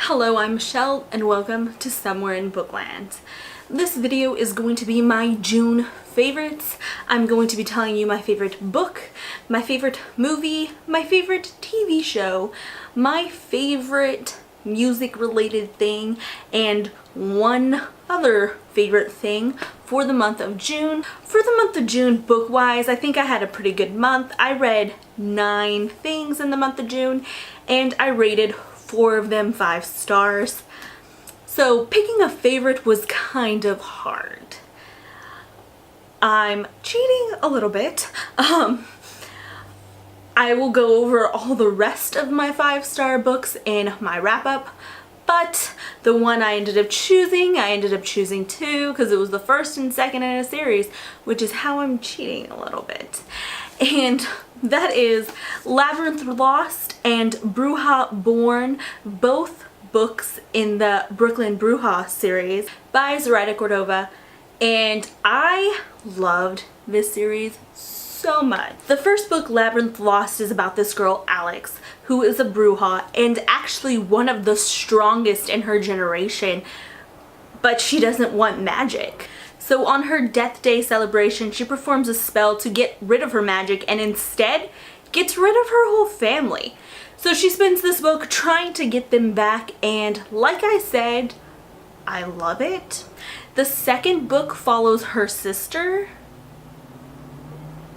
Hello, I'm Michelle and welcome to Somewhere in Bookland. This video is going to be my June favorites. I'm going to be telling you my favorite book, my favorite movie, my favorite TV show, my favorite music related thing, and one other favorite thing for the month of June. For the month of June, book-wise, I think I had a pretty good month. I read 9 things in the month of June and I rated 4 of them 5 stars. So picking a favorite was kind of hard. I'm cheating a little bit. I will go over all the rest of my 5-star books in my wrap-up, but the one I ended up choosing 2 because it was the first and second in a series, which is how I'm cheating a little bit. And that is Labyrinth Lost and Bruja Born, both books in the Brooklyn Bruja series by Zoraida Cordova, and I loved this series so much. The first book, Labyrinth Lost, is about this girl Alex, who is a Bruja and actually one of the strongest in her generation, but she doesn't want magic. So on her death day celebration, she performs a spell to get rid of her magic and instead gets rid of her whole family. So she spends this book trying to get them back, and like I said, I love it. The second book follows her sister,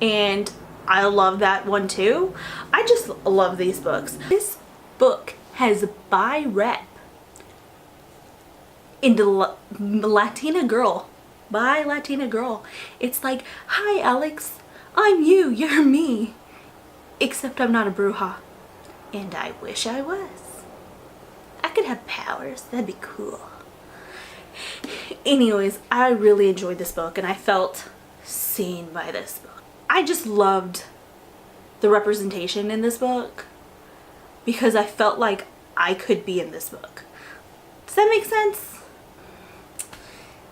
and I love that one too. I just love these books. This book has bi rep in the Latina girl. By Latina girl. It's like, hi Alex, I'm you, you're me. Except I'm not a Bruja. And I wish I was. I could have powers, that'd be cool. Anyways, I really enjoyed this book and I felt seen by this book. I just loved the representation in this book because I felt like I could be in this book. Does that make sense?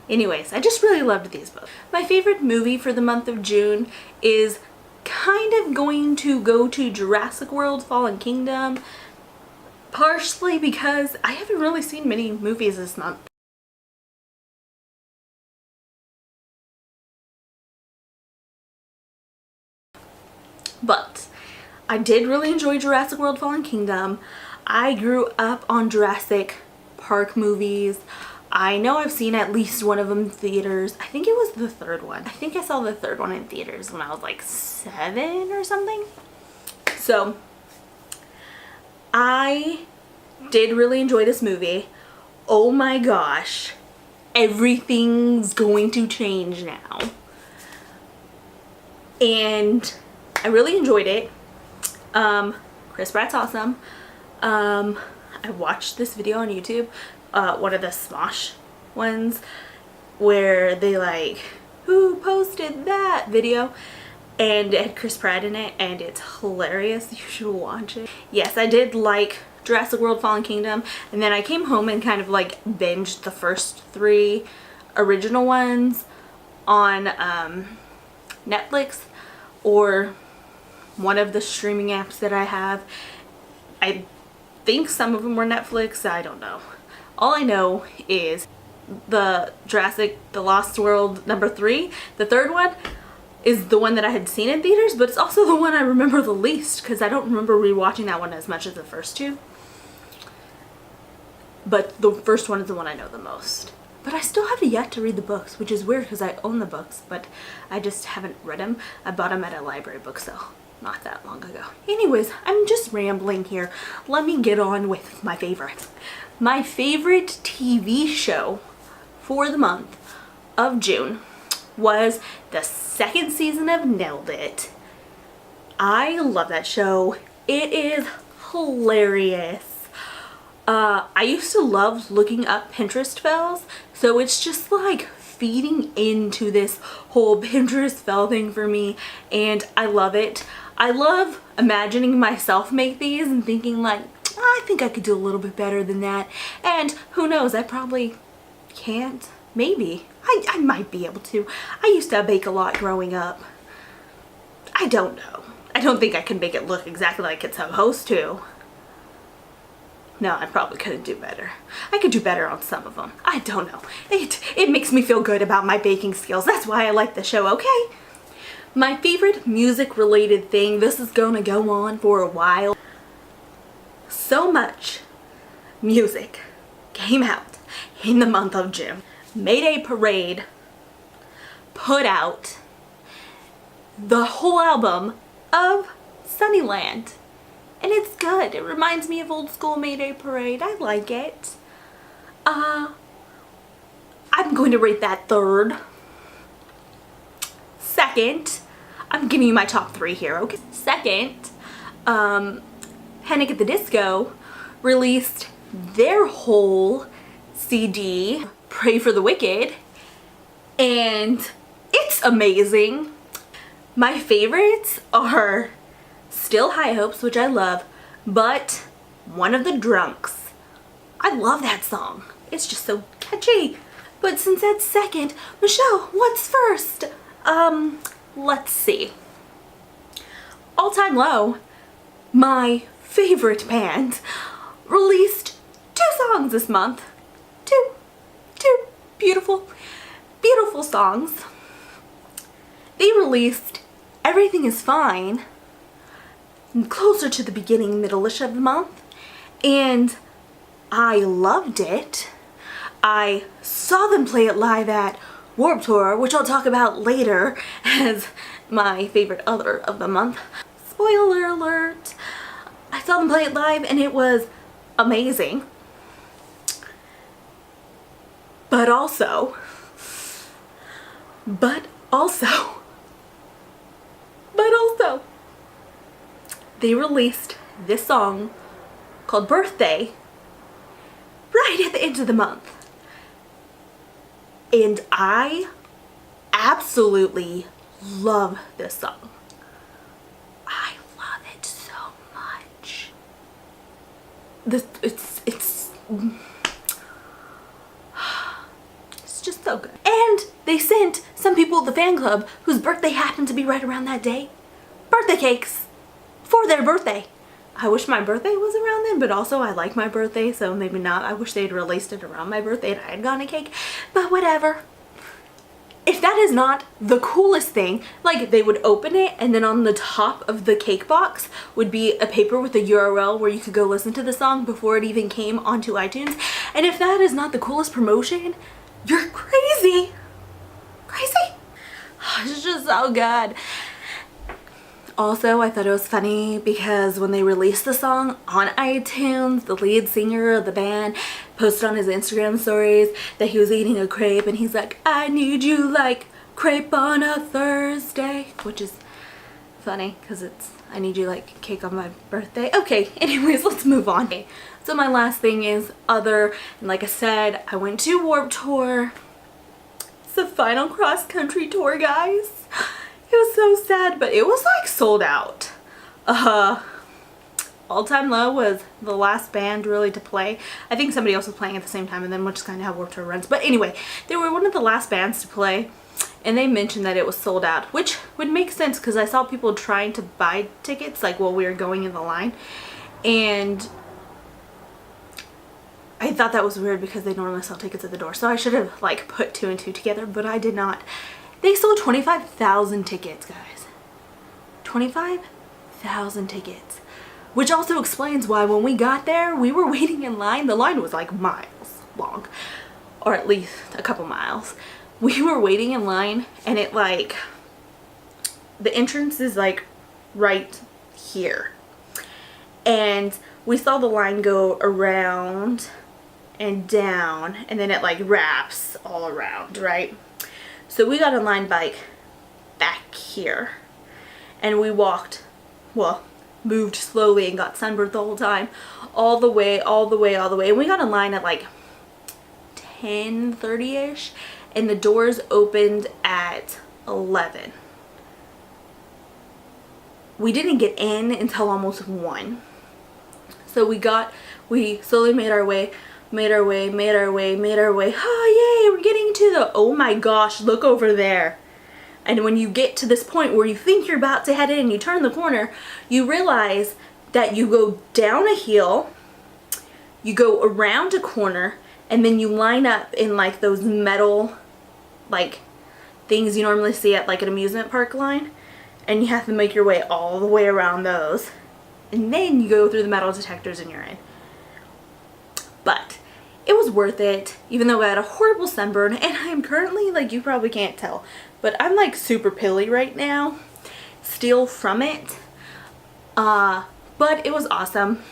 Anyways, I just really loved these books. My favorite movie for the month of June is kind of going to go to Jurassic World Fallen Kingdom, partially because I haven't really seen many movies this month. But I did really enjoy Jurassic World Fallen Kingdom. I grew up on Jurassic Park movies. I know I've seen at least one of them in theaters. I think it was the third one. I think I saw the third one in theaters when I was like 7 or something. So I did really enjoy this movie. Oh my gosh, everything's going to change now. And I really enjoyed it. Chris Pratt's awesome. I watched this video on YouTube, one of the Smosh ones, where they like, who posted that video, and it had Chris Pratt in it, and it's hilarious. You should watch it. Yes, I did like Jurassic World Fallen Kingdom, and then I came home and kind of like binged the first 3 original ones on Netflix or one of the streaming apps that I have. I think some of them were Netflix, I don't know. All I know is the Jurassic The Lost World number 3, the third one, is the one that I had seen in theaters, but it's also the one I remember the least because I don't remember rewatching that one as much as the first 2. But the first one is the one I know the most. But I still have yet to read the books, which is weird because I own the books, but I just haven't read them. I bought them at a library book sale not that long ago. Anyways, I'm just rambling here. Let me get on with my favorites. My favorite TV show for the month of June was the 2nd season of Nailed It. I love that show. It is hilarious. I used to love looking up Pinterest fails, so it's just like feeding into this whole Pinterest fail thing for me, and I love it. I love imagining myself make these and thinking like, I think I could do a little bit better than that, and who knows, I probably can't. Maybe. I might be able to. I used to bake a lot growing up. I don't know. I don't think I can make it look exactly like it's supposed to. No, I probably couldn't do better. I could do better on some of them. I don't know. It makes me feel good about my baking skills. That's why I like the show, okay? My favorite music related thing, this is gonna go on for a while. So much music came out in the month of June. Mayday Parade put out the whole album of Sunnyland. And it's good. It reminds me of old school Mayday Parade. I like it. I'm going to rate that third. Second, I'm giving you my top 3 here, okay? Second, Panic at the Disco released their whole CD, Pray for the Wicked, and it's amazing. My favorites are Still High Hopes, which I love, but One of the Drunks. I love that song. It's just so catchy. But since that's second, Michelle, what's first? Let's see. All Time Low, my favorite band, released 2 songs this month. Two beautiful, beautiful songs. They released Everything Is Fine closer to the beginning, middle-ish of the month, and I loved it. I saw them play it live at Warped Tour, which I'll talk about later as my favorite other of the month. Spoiler alert! I saw them play it live and it was amazing. But also, they released this song called Birthday right at the end of the month. And I absolutely love this song. I love it so much. It's just so good. And they sent some people at the fan club whose birthday happened to be right around that day birthday cakes for their birthday. I wish my birthday was around then, but also I like my birthday, so maybe not. I wish they'd released it around my birthday and I had gotten a cake, but whatever. If that is not the coolest thing, like they would open it and then on the top of the cake box would be a paper with a URL where you could go listen to the song before it even came onto iTunes. And if that is not the coolest promotion, you're crazy. Crazy. It's just so good. Also, I thought it was funny because when they released the song on iTunes, the lead singer of the band posted on his Instagram stories that he was eating a crepe and he's like, I need you like crepe on a Thursday, which is funny because it's I need you like cake on my birthday. Okay, anyways, let's move on. So my last thing is other, and like I said, I went to Warped Tour. It's the final cross-country tour, guys. It was so sad, but it was like sold out. All Time Low was the last band really to play. I think somebody else was playing at the same time, and then which is kind of how Warped Tour runs. But anyway, they were one of the last bands to play, and they mentioned that it was sold out, which would make sense because I saw people trying to buy tickets like while we were going in the line, and I thought that was weird because they normally sell tickets at the door. So I should have like put 2 and 2 together, but I did not. They sold 25,000 tickets, guys. 25,000 tickets. Which also explains why when we got there, we were waiting in line. The line was like miles long, or at least a couple miles. We were waiting in line and it like, the entrance is like right here. And we saw the line go around and down and then it like wraps all around, right? So we got in line like back here and we walked, well, moved slowly and got sunburned the whole time, all the way. And we got in line at like 10:30ish and the doors opened at 11. We didn't get in until almost 1. So we slowly made our way. Oh yay, we're getting to the, oh my gosh, look over there. And when you get to this point where you think you're about to head in and you turn the corner, you realize that you go down a hill, you go around a corner and then you line up in like those metal like things you normally see at like an amusement park line, and you have to make your way all the way around those, and then you go through the metal detectors and you're in. But it was worth it, even though I had a horrible sunburn, and I am currently, like, you probably can't tell, but I'm like super pilly right now still from it. But it was awesome,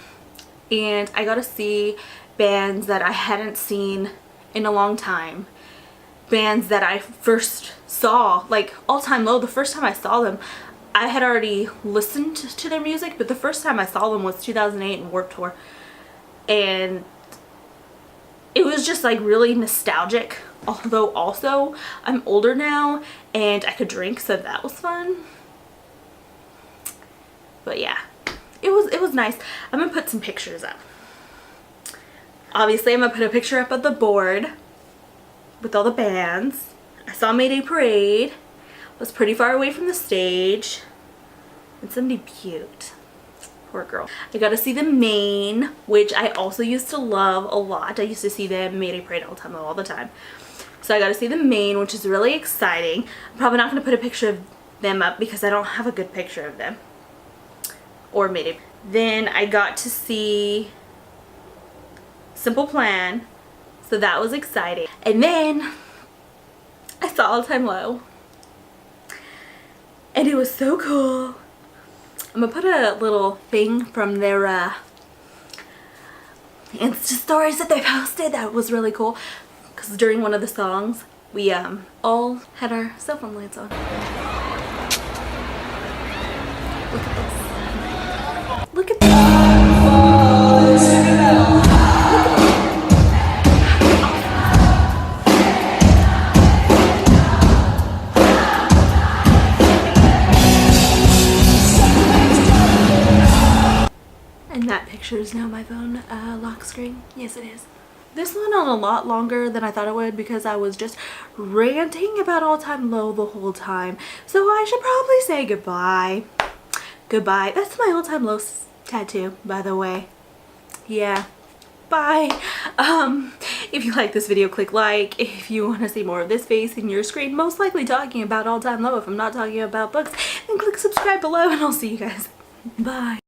and I got to see bands that I hadn't seen in a long time. Bands that I first saw, like All Time Low, the first time I saw them, I had already listened to their music, but the first time I saw them was 2008 in Warped Tour, and it was just like really nostalgic, although also I'm older now and I could drink, so that was fun. But yeah, it was nice. I'm gonna put some pictures up. Obviously I'm gonna put a picture up of the board with all the bands. I saw Mayday Parade. Was pretty far away from the stage. And somebody puked. Poor girl. I got to see the Main, which I also used to love a lot. I used to see them Mayday Parade all the time. So I got to see the Main, which is really exciting. I'm probably not going to put a picture of them up because I don't have a good picture of them. Or Mayday. Then I got to see Simple Plan. So that was exciting. And then I saw All Time Low. And it was so cool. I'm gonna put a little thing from their Insta stories that they posted. That was really cool. Because during one of the songs, we all had our cell phone lights on. Look at this. Look at this. And that picture is now my phone lock screen. Yes, it is. This went on a lot longer than I thought it would because I was just ranting about All Time Low the whole time. So I should probably say goodbye. Goodbye. That's my All Time Low tattoo, by the way. Yeah. Bye. If you like this video, click like. If you want to see more of this face in your screen, most likely talking about All Time Low, if I'm not talking about books, then click subscribe below, and I'll see you guys. Bye.